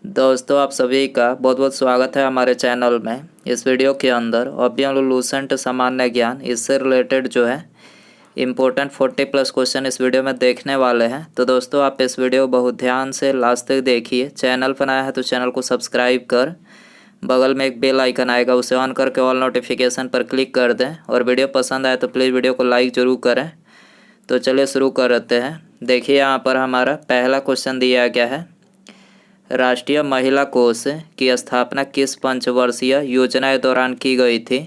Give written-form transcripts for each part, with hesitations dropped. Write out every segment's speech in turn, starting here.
दोस्तों, आप सभी का बहुत बहुत स्वागत है हमारे चैनल में। इस वीडियो के अंदर अभी हम लोग लूसेंट सामान्य ज्ञान इससे रिलेटेड जो है इम्पोर्टेंट 40+ क्वेश्चन इस वीडियो में देखने वाले हैं। तो दोस्तों, आप इस वीडियो को बहुत ध्यान से लास्ट तक देखिए। चैनल पर आया है तो चैनल को सब्सक्राइब कर बगल में एक बेल आइकन आएगा, उसे ऑन करके ऑल नोटिफिकेशन पर क्लिक कर दें। और वीडियो पसंद आए तो प्लीज़ वीडियो को लाइक ज़रूर करें। तो चलिए शुरू करते हैं। देखिए, यहाँ पर हमारा पहला क्वेश्चन दिया गया है, राष्ट्रीय महिला कोष की स्थापना किस पंचवर्षीय योजना के दौरान की गई थी।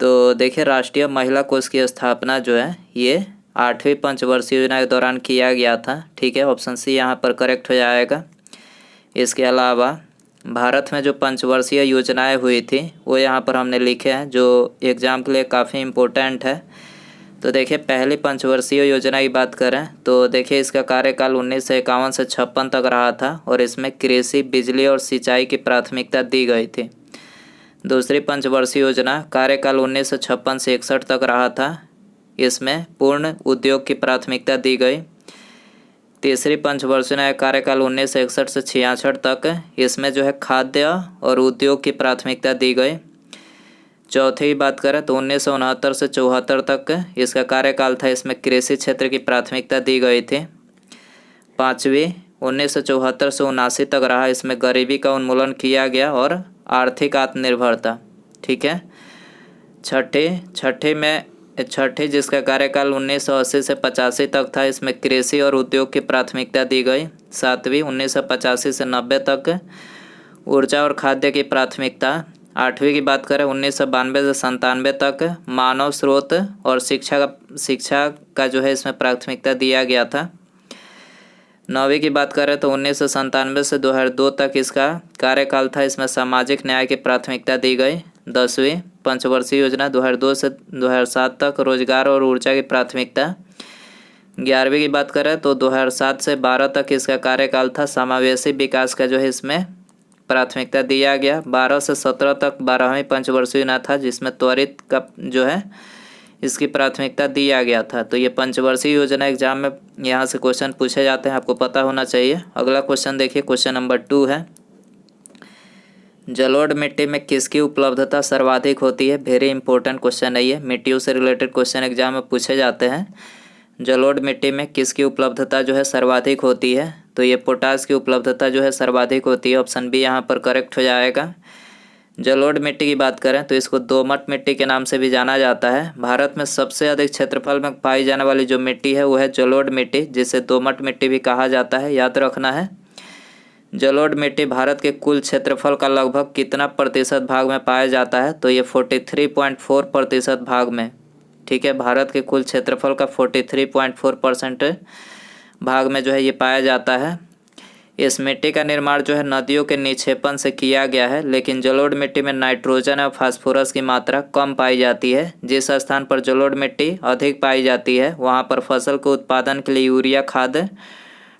तो देखिए, राष्ट्रीय महिला कोष की स्थापना जो है ये 8वीं पंचवर्षीय योजना के दौरान किया गया था। ठीक है, ऑप्शन सी यहाँ पर करेक्ट हो जाएगा। इसके अलावा भारत में जो पंचवर्षीय योजनाएं हुई थी वो यहाँ पर हमने लिखे हैं, जो एग्ज़ाम के लिए काफ़ी इम्पोर्टेंट है। तो देखिए, पहली पंचवर्षीय योजना की बात करें तो देखिए इसका कार्यकाल 1951 से 56 तक रहा था और इसमें कृषि, बिजली और सिंचाई की प्राथमिकता दी गई थी। दूसरी पंचवर्षीय योजना कार्यकाल 1956 से 61 तक रहा था, इसमें पूर्ण उद्योग की प्राथमिकता दी गई। तीसरी पंचवर्षीय योजना कार्यकाल 1961 से 66 तक, इसमें जो है खाद्य और उद्योग की प्राथमिकता दी गई। चौथी की बात करें तो 1969 से 74 तक इसका कार्यकाल था, इसमें कृषि क्षेत्र की प्राथमिकता दी गई थी। पाँचवीं 1974 से 79 तक रहा, इसमें गरीबी का उन्मूलन किया गया और आर्थिक आत्मनिर्भरता। ठीक है। छठी जिसका कार्यकाल 1980 से 85 तक था, इसमें कृषि और उद्योग की प्राथमिकता दी गई। सातवीं 1985 से 90 तक ऊर्जा और खाद्य की प्राथमिकता। आठवीं की बात करें 1992 से 97 तक मानव स्रोत और शिक्षा का जो है इसमें प्राथमिकता दिया गया था। नौवीं की बात करें तो 1997 से 2002 तक इसका कार्यकाल था, इसमें सामाजिक न्याय की प्राथमिकता दी गई। 10वीं पंचवर्षीय योजना 2002 से 2007 तक रोजगार और ऊर्जा की प्राथमिकता। 11वीं की बात करें तो 2007 से 12 तक इसका कार्यकाल था, समावेशी विकास का जो है इसमें प्राथमिकता दिया गया। 12 से 17 तक 12वीं पंचवर्षीय योजना था, जिसमें त्वरित का जो है इसकी प्राथमिकता दिया गया था। तो ये पंचवर्षीय योजना एग्जाम में यहाँ से क्वेश्चन पूछे जाते हैं, आपको पता होना चाहिए। अगला क्वेश्चन देखिए, क्वेश्चन नंबर 2 है, जलोढ़ मिट्टी में किसकी उपलब्धता सर्वाधिक होती है। वेरी इंपॉर्टेंट क्वेश्चन है ये, मिट्टियों से रिलेटेड क्वेश्चन एग्जाम में पूछे जाते हैं। जलोढ़ मिट्टी में किसकी उपलब्धता जो है सर्वाधिक होती है। तो ये पोटास की उपलब्धता जो है सर्वाधिक होती है। ऑप्शन बी यहाँ पर करेक्ट हो जाएगा। जलोढ़ मिट्टी की बात करें तो इसको दोमट मिट्टी के नाम से भी जाना जाता है। भारत में सबसे अधिक क्षेत्रफल में पाई जाने वाली जो मिट्टी है वो है जलोढ़ मिट्टी, जिसे दोमट मिट्टी भी कहा जाता है, याद रखना है। जलोढ़ मिट्टी भारत के कुल क्षेत्रफल का लगभग कितना प्रतिशत भाग में पाया जाता है। तो ये 43.4% भाग में। ठीक है, भारत के कुल क्षेत्रफल का 43.4% भाग में जो है ये पाया जाता है। इस मिट्टी का निर्माण जो है नदियों के निक्षेपण से किया गया है, लेकिन जलोढ़ मिट्टी में नाइट्रोजन और फास्फोरस की मात्रा कम पाई जाती है। जिस स्थान पर जलोढ़ मिट्टी अधिक पाई जाती है वहाँ पर फसल के उत्पादन के लिए यूरिया खाद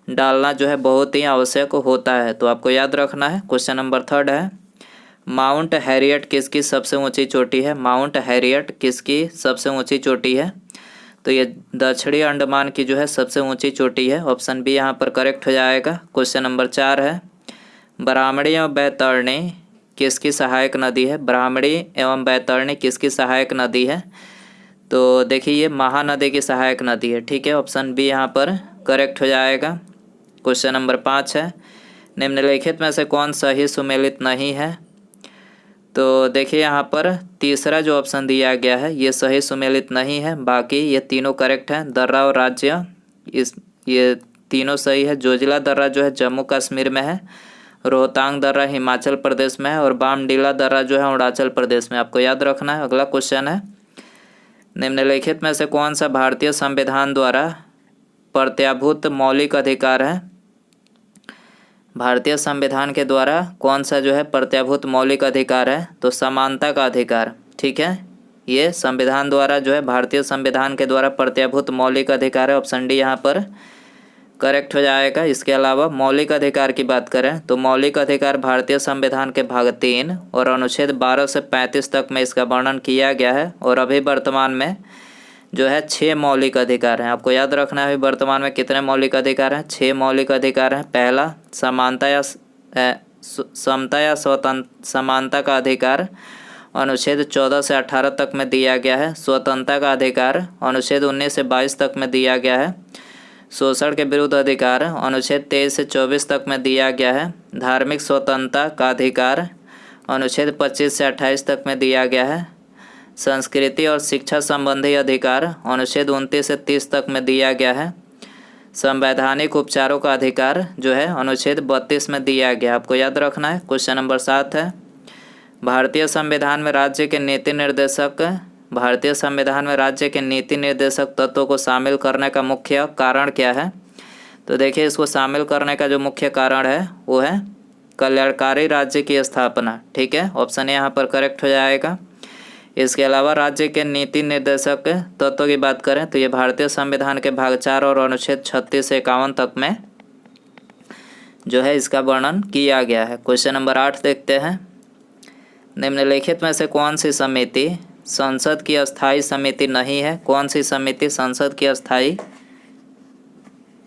डालना जो है बहुत ही आवश्यक होता है। तो आपको याद रखना है। क्वेश्चन नंबर 3 है, माउंट हैरियट किसकी सबसे ऊंची चोटी है। माउंट हैरियट किसकी सबसे ऊंची चोटी है। तो ये दक्षिणी अंडमान की जो है सबसे ऊंची चोटी है। ऑप्शन बी यहाँ पर करेक्ट हो जाएगा। क्वेश्चन नंबर 4 है, ब्राह्मणी एवं बैतरणी किसकी सहायक नदी है। ब्राह्मणी एवं बैतरणी किसकी सहायक नदी है। तो देखिए ये महानदी की सहायक नदी है। ठीक है, ऑप्शन बी यहाँ पर करेक्ट हो जाएगा। क्वेश्चन नंबर 5 है, निम्नलिखित में से कौन सही सुमेलित नहीं है। तो देखिए यहाँ पर तीसरा जो ऑप्शन दिया गया है ये सही सुमेलित नहीं है, बाकी ये तीनों करेक्ट हैं। दर्रा और राज्य ये तीनों सही है। जोजिला दर्रा जो है जम्मू कश्मीर में है, रोहतांग दर्रा हिमाचल प्रदेश में है और बामडीला दर्रा जो है अरुणाचल प्रदेश में। आपको याद रखना है। अगला क्वेश्चन है, निम्नलिखित में से कौन सा भारतीय संविधान द्वारा प्रत्याभूत मौलिक अधिकार है। भारतीय संविधान के द्वारा कौन सा जो है प्रत्याभूत मौलिक अधिकार है। तो समानता का अधिकार। ठीक है, ये संविधान द्वारा जो है भारतीय संविधान के द्वारा प्रत्याभूत मौलिक अधिकार है। ऑप्शन डी यहाँ पर करेक्ट हो जाएगा। इसके अलावा मौलिक अधिकार की बात करें तो मौलिक अधिकार भारतीय संविधान के भाग 3 और अनुच्छेद 12 से 35 तक में इसका वर्णन किया गया है। और अभी वर्तमान में जो है 6 मौलिक अधिकार हैं। आपको याद रखना है वर्तमान में कितने मौलिक अधिकार हैं। 6 मौलिक अधिकार हैं। पहला समानता या समता या समानता का अधिकार अनुच्छेद 14 से 18 तक में दिया गया है। स्वतंत्रता का अधिकार अनुच्छेद 19 से 22 तक में दिया गया है। शोषण के विरुद्ध अधिकार अनुच्छेद 23 से 24 तक में दिया गया है। धार्मिक स्वतंत्रता का अधिकार अनुच्छेद 25 से 28 तक में दिया गया है। संस्कृति और शिक्षा संबंधी अधिकार अनुच्छेद 29 से 30 तक में दिया गया है। संवैधानिक उपचारों का अधिकार जो है अनुच्छेद 32 में दिया गया। आपको याद रखना है। क्वेश्चन नंबर 7 है, भारतीय संविधान में राज्य के नीति निर्देशक तत्वों को शामिल करने का मुख्य कारण क्या है? तो देखिए, इसको शामिल करने का जो मुख्य कारण है वो है कल्याणकारी राज्य की स्थापना। ठीक है, ऑप्शन यहाँ पर करेक्ट हो जाएगा। इसके अलावा राज्य के नीति निर्देशक तत्वों की बात करें तो ये भारतीय संविधान के भाग 4 और अनुच्छेद 36 से 51 तक में जो है इसका वर्णन किया गया है। क्वेश्चन नंबर 8 देखते हैं, निम्नलिखित में से कौन सी समिति संसद की अस्थायी समिति नहीं है? कौन सी समिति संसद की अस्थायी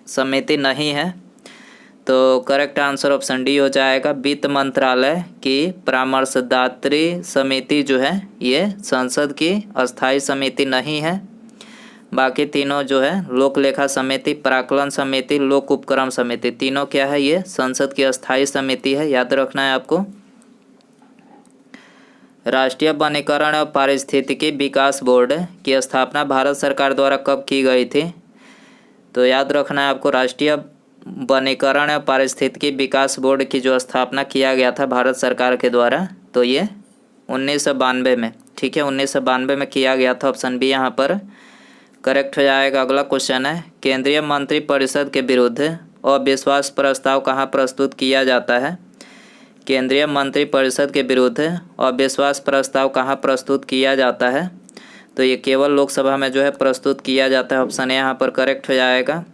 समिति नहीं है? तो करेक्ट आंसर ऑप्शन डी हो जाएगा। वित्त मंत्रालय की परामर्शदात्री समिति जो है ये संसद की अस्थायी समिति नहीं है। बाकी तीनों जो है लोक लेखा समिति, प्राक्कलन समिति, लोक उपक्रम समिति, तीनों क्या है? ये संसद की अस्थायी समिति है। याद रखना है आपको। राष्ट्रीय वनीकरण और पारिस्थितिकी विकास बोर्ड की स्थापना भारत सरकार द्वारा कब की गई थी? तो याद रखना है आपको, राष्ट्रीय वनीकरण और पारिस्थितिकी विकास बोर्ड की जो स्थापना किया गया था भारत सरकार के द्वारा, तो ये 1992 में, ठीक है, 1992 में किया गया था। ऑप्शन बी यहाँ पर करेक्ट हो जाएगा। अगला क्वेश्चन है, केंद्रीय मंत्रिपरिषद के विरुद्ध अविश्वास प्रस्ताव कहाँ प्रस्तुत किया जाता है? केंद्रीय मंत्रिपरिषद के विरुद्ध अविश्वास प्रस्ताव कहाँ प्रस्तुत किया जाता है? तो ये केवल लोकसभा में जो है प्रस्तुत किया जाता है। ऑप्शन यहाँ पर करेक्ट हो जाएगा।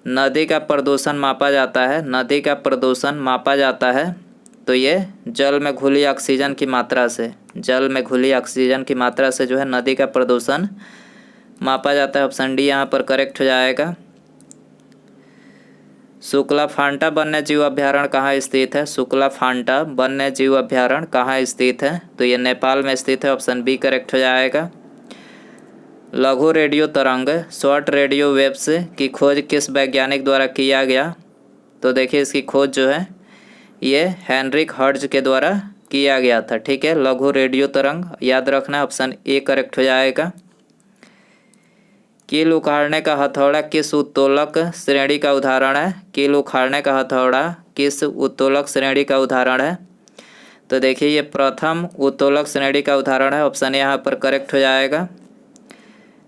नदी का प्रदूषण मापा जाता है, नदी का प्रदूषण मापा जाता है तो ये जल में घुली ऑक्सीजन की मात्रा से, जल में घुली ऑक्सीजन की मात्रा से जो है नदी का प्रदूषण मापा जाता है। ऑप्शन डी यहाँ पर करेक्ट हो जाएगा। शुक्ला फांटा वन्य जीव अभ्यारण्य कहाँ स्थित है? शुक्ला फांटा वन्य जीव अभ्यारण्य कहाँ स्थित है? तो ये नेपाल में स्थित है। ऑप्शन बी करेक्ट हो जाएगा। लघु रेडियो तरंग शॉर्ट रेडियो वेव्स की खोज किस वैज्ञानिक द्वारा किया गया? तो देखिए, इसकी खोज जो है ये हेनरिक हर्ट्ज के द्वारा किया गया था। ठीक है, लघु रेडियो तरंग याद रखना है। ऑप्शन ए करेक्ट हो जाएगा। कील उखाड़ने का हथौड़ा किस उत्तोलक श्रेणी का उदाहरण है? कील उखाड़ने का हथौड़ा किस उत्तोलक श्रेणी का उदाहरण है? तो देखिए, ये प्रथम उत्तोलक श्रेणी का उदाहरण है। ऑप्शन यहाँ पर करेक्ट हो जाएगा।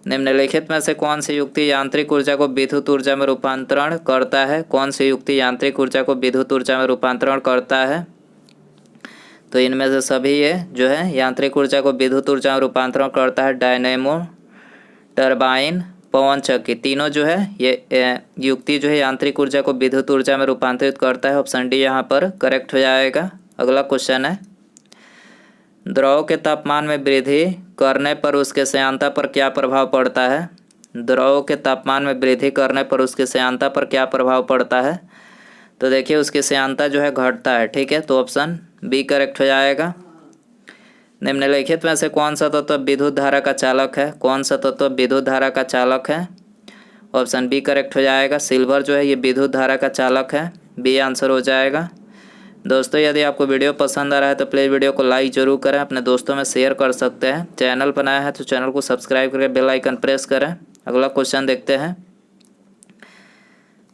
निम्नलिखित में से कौन सी युक्ति यांत्रिक ऊर्जा को विद्युत ऊर्जा में रूपांतरण करता है? कौन सी युक्ति यांत्रिक ऊर्जा को विद्युत ऊर्जा में रूपांतरण करता है? तो इनमें से सभी ये जो है यांत्रिक ऊर्जा को विद्युत ऊर्जा में रूपांतरण करता है। डायनेमो, टरबाइन, पवन चक्की, तीनों जो है ये युक्ति जो है यांत्रिक ऊर्जा को विद्युत ऊर्जा में रूपांतरित करता है। ऑप्शन डी यहाँ पर करेक्ट हो जाएगा। अगला क्वेश्चन है, द्रव के तापमान में वृद्धि करने पर उसके श्यानता पर क्या प्रभाव पड़ता है? द्रव के तापमान में वृद्धि करने पर उसके श्यानता पर क्या प्रभाव पड़ता है? तो देखिए, उसकी श्यानता जो है घटता है। ठीक है, तो ऑप्शन बी करेक्ट हो जाएगा। निम्नलिखित में से कौन सा तत्व विद्युत धारा का चालक है? कौन सा तत्व विद्युत धारा का चालक है? ऑप्शन बी करेक्ट हो जाएगा। सिल्वर जो है ये विद्युत धारा का चालक है। बी आंसर हो जाएगा। दोस्तों, यदि आपको वीडियो पसंद आ रहा है तो प्लीज़ वीडियो को लाइक जरूर करें, अपने दोस्तों में शेयर कर सकते हैं। चैनल पर नया है तो चैनल को सब्सक्राइब करके बेल आइकन प्रेस करें। अगला क्वेश्चन देखते हैं,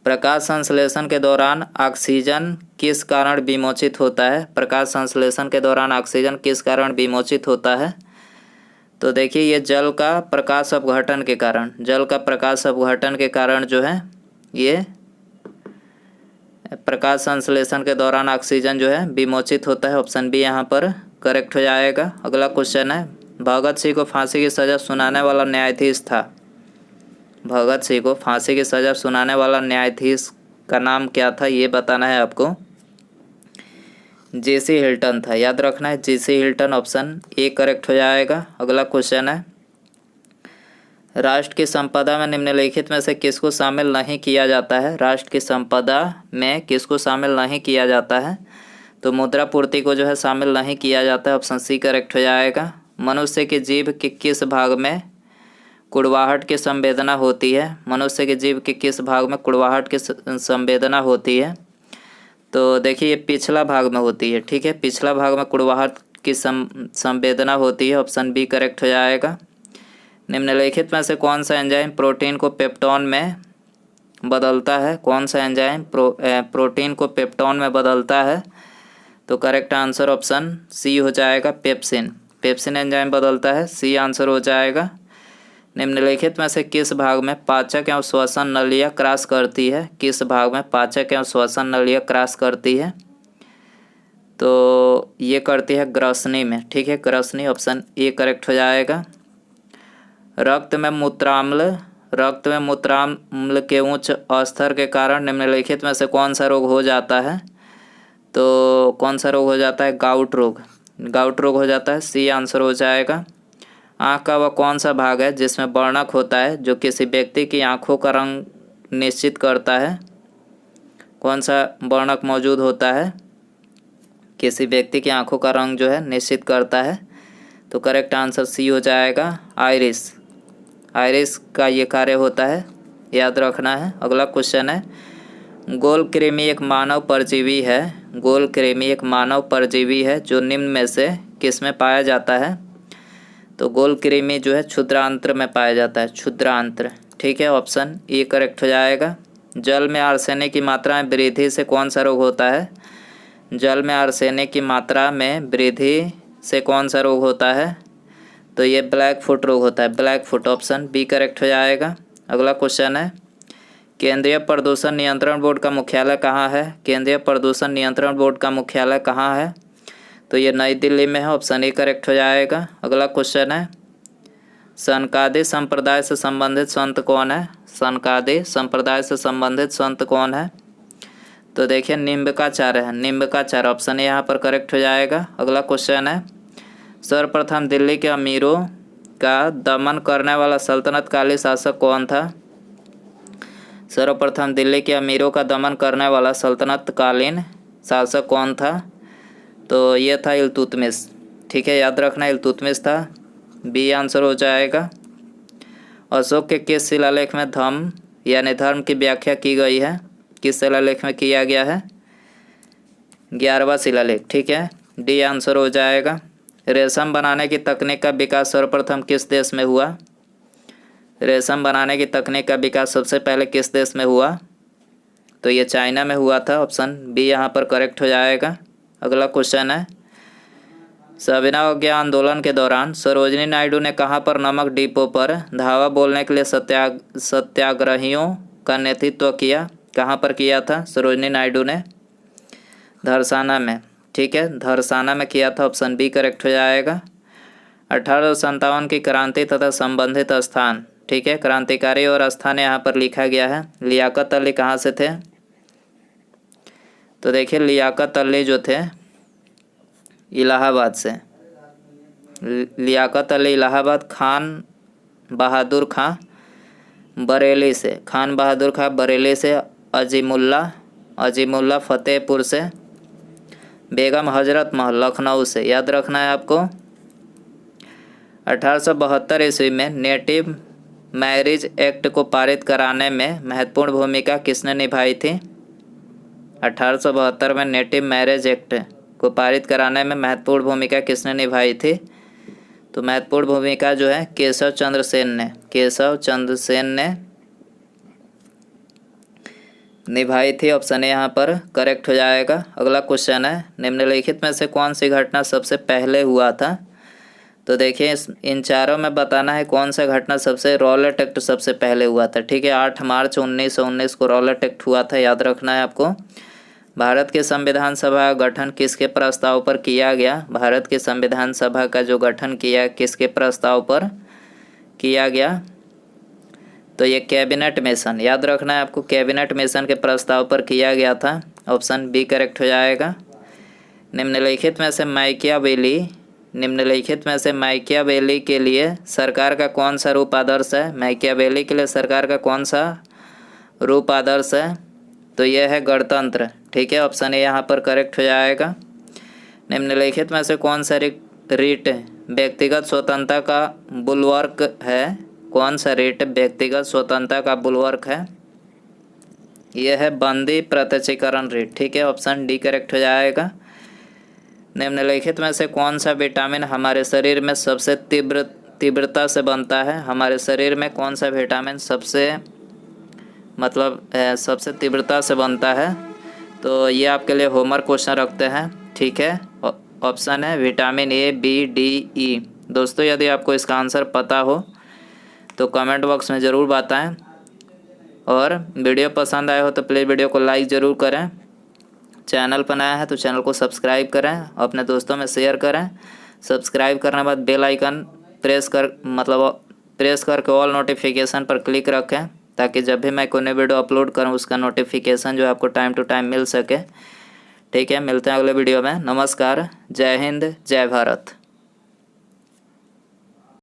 प्रकाश संश्लेषण के दौरान ऑक्सीजन किस कारण विमोचित होता है? प्रकाश संश्लेषण के दौरान ऑक्सीजन किस कारण विमोचित होता है? तो देखिए, ये जल का प्रकाश अपघटन के कारण, जल का प्रकाश अपघटन के कारण जो है ये प्रकाश संश्लेषण के दौरान ऑक्सीजन जो है विमोचित होता है। ऑप्शन बी यहाँ पर करेक्ट हो जाएगा। अगला क्वेश्चन है, भगत सिंह को फांसी की सज़ा सुनाने वाला न्यायाधीश था? भगत सिंह को फांसी की सज़ा सुनाने वाला न्यायाधीश का नाम क्या था? ये बताना है आपको। जेसी हिल्टन था। याद रखना है, जेसी हिल्टन। ऑप्शन ए करेक्ट हो जाएगा। अगला क्वेश्चन है, राष्ट्र की संपदा में निम्नलिखित में से किसको शामिल नहीं किया जाता है? राष्ट्र की संपदा में किसको शामिल नहीं किया जाता है? तो मुद्रा पूर्ति को जो है शामिल नहीं किया जाता है। ऑप्शन सी करेक्ट हो जाएगा। मनुष्य के जीभ के किस भाग में कुड़वाहट की संवेदना होती है? मनुष्य के जीभ के किस भाग में कुड़वाहट की संवेदना होती है? तो देखिए ये पिछला भाग में होती है। ठीक है, पिछला भाग में कुड़वाहट की संवेदना होती है। ऑप्शन बी करेक्ट हो जाएगा। निम्नलिखित में से कौन सा एंजाइम प्रोटीन को पेप्टोन में बदलता है? कौन सा एंजाइम प्रोटीन को पेप्टोन में बदलता है? तो करेक्ट आंसर ऑप्शन सी हो जाएगा, पेप्सिन। पेप्सिन एंजाइम बदलता है, सी आंसर हो जाएगा। निम्नलिखित में से किस भाग में पाचक एवं श्वसन नलियाँ क्रॉस करती है? किस भाग में पाचक एवं श्वसन नलियाँ क्रॉस करती है? तो ये करती है ग्रसनी में। ठीक है, ग्रसनी, ऑप्शन ए करेक्ट हो जाएगा। रक्त में मूत्राम्ल के उच्च स्तर के कारण निम्नलिखित में से कौन सा रोग हो जाता है? तो कौन सा रोग हो जाता है? गाउट रोग। गाउट रोग हो जाता है, सी आंसर हो जाएगा। आँख का वह कौन सा भाग है जिसमें वर्णक होता है जो किसी व्यक्ति की आँखों का रंग निश्चित करता है? कौन सा वर्णक मौजूद होता है किसी व्यक्ति की आँखों का रंग जो है निश्चित करता है? तो करेक्ट आंसर सी हो जाएगा, आइरिस। आइरिस का ये कार्य होता है, याद रखना है। अगला क्वेश्चन है, गोलकृमि एक मानव परजीवी है। गोलकृमि एक मानव परजीवी है जो निम्न में से किस में पाया जाता है? तो गोलकृमि जो है क्षुद्रांत्र में पाया जाता है, क्षुद्रांत्र। ठीक है, ऑप्शन ए करेक्ट हो जाएगा। जल में आर्सेनिक की मात्रा में वृद्धि से कौन सा रोग होता है? जल में आर्सेनिक की मात्रा में वृद्धि से कौन सा रोग होता है? तो ये ब्लैक फुट रोग होता है, black foot, option B correct हो जाएगा। अगला क्वेश्चन है, केंद्रीय प्रदूषण नियंत्रण बोर्ड का मुख्यालय कहाँ है? केंद्रीय प्रदूषण नियंत्रण बोर्ड का मुख्यालय कहाँ है? तो ये नई दिल्ली में है, ऑप्शन ए करेक्ट हो जाएगा। अगला क्वेश्चन है, सनकादी संप्रदाय से संबंधित संत कौन है? सनकादी संप्रदाय से संबंधित संत कौन है? तो देखिए निम्बकाचार्य है, निम्बकाचार्य, ऑप्शन ए यहाँ पर करेक्ट हो जाएगा। अगला क्वेश्चन है, सर्वप्रथम दिल्ली के अमीरों का दमन करने वाला सल्तनतकालीन शासक कौन था? सर्वप्रथम दिल्ली के अमीरों का दमन करने वाला सल्तनतकालीन शासक कौन था? तो ये था इल्तुतमिश। ठीक है, याद रखना इल्तुतमिश था, बी आंसर हो जाएगा। अशोक के किस शिलालेख में धम्म यानी धर्म की व्याख्या की गई है? किस शिलालेख में किया गया है? 11वां शिलालेख। ठीक है, डी आंसर हो जाएगा। रेशम बनाने की तकनीक का विकास सर्वप्रथम किस देश में हुआ? रेशम बनाने की तकनीक का विकास सबसे पहले किस देश में हुआ? तो ये चाइना में हुआ था, ऑप्शन बी यहाँ पर करेक्ट हो जाएगा। अगला क्वेश्चन है, सविनय अवज्ञा आंदोलन के दौरान सरोजिनी नायडू ने कहाँ पर नमक डिपो पर धावा बोलने के लिए सत्याग्रहियों का नेतृत्व किया? कहाँ पर किया था सरोजिनी नायडू ने? धरसाना में। ठीक है, धरसाना में किया था, ऑप्शन बी करेक्ट हो जाएगा। 1857 की क्रांति तथा संबंधित स्थान। ठीक है, क्रांतिकारी और स्थान यहाँ पर लिखा गया है। लियाकत अली कहाँ से थे? तो देखिए लियाकत अली जो थे इलाहाबाद से। लियाकत अली इलाहाबाद, खान बहादुर खां बरेली से, खान बहादुर खां बरेली से, अजीमुल्ला फतेहपुर से, बेगम हजरत महल लखनऊ से। याद रखना है आपको। 1872 ईस्वी में नेटिव मैरिज एक्ट को पारित कराने में महत्वपूर्ण भूमिका किसने निभाई थी? 1872 में नेटिव मैरिज एक्ट को पारित कराने में महत्वपूर्ण भूमिका किसने निभाई थी? तो महत्वपूर्ण भूमिका जो है केशव चंद्र सेन ने निभाई थी, ऑप्शन ए यहाँ पर करेक्ट हो जाएगा। अगला क्वेश्चन है, निम्नलिखित में से कौन सी घटना सबसे पहले हुआ था? तो देखिए इन चारों में बताना है कौन सा घटना सबसे रॉलेट एक्ट सबसे पहले हुआ था। ठीक है, 8 मार्च 1919 को रॉलेट एक्ट हुआ था, याद रखना है आपको। भारत के संविधान सभा का गठन किसके प्रस्ताव पर किया गया? भारत के संविधान सभा का जो गठन किया किसके प्रस्ताव पर किया गया? तो ये कैबिनेट मिशन, याद रखना है आपको, कैबिनेट मिशन के प्रस्ताव पर किया गया था, ऑप्शन बी करेक्ट हो जाएगा। निम्नलिखित में से मैकियावेली निम्नलिखित में से मैकियावेली के लिए सरकार का कौन सा रूप आदर्श है? मैकियावेली के लिए सरकार का कौन सा रूप आदर्श है? तो यह है गणतंत्र। ठीक है, ऑप्शन ए यहाँ पर करेक्ट हो जाएगा। निम्नलिखित में से कौन सा रीट व्यक्तिगत स्वतंत्रता का बुलवर्क है? कौन सा रीट व्यक्तिगत स्वतंत्रता का बुलवर्क है? यह है बंदी प्रत्यक्षीकरण रीट। ठीक है, ऑप्शन डी करेक्ट हो जाएगा। निम्नलिखित में से कौन सा विटामिन हमारे शरीर में सबसे तीव्रता से बनता है? हमारे शरीर में कौन सा विटामिन सबसे तीव्रता से बनता है? तो ये आपके लिए होमवर्क क्वेश्चन रखते हैं। ठीक है, ऑप्शन है विटामिन ए, बी, डी, ई। दोस्तों यदि आपको इसका आंसर पता हो तो कमेंट बॉक्स में ज़रूर बताएं, और वीडियो पसंद आए हो तो प्लीज़ वीडियो को लाइक ज़रूर करें। चैनल पर नया है तो चैनल को सब्सक्राइब करें, अपने दोस्तों में शेयर करें। सब्सक्राइब करने के बाद बेल आइकन प्रेस करके ऑल नोटिफिकेशन पर क्लिक रखें, ताकि जब भी मैं कोई नई वीडियो अपलोड करूं उसका नोटिफिकेशन जो है आपको टाइम टू टाइम मिल सके। ठीक है, मिलते हैं अगले वीडियो में। नमस्कार, जय हिंद, जय भारत।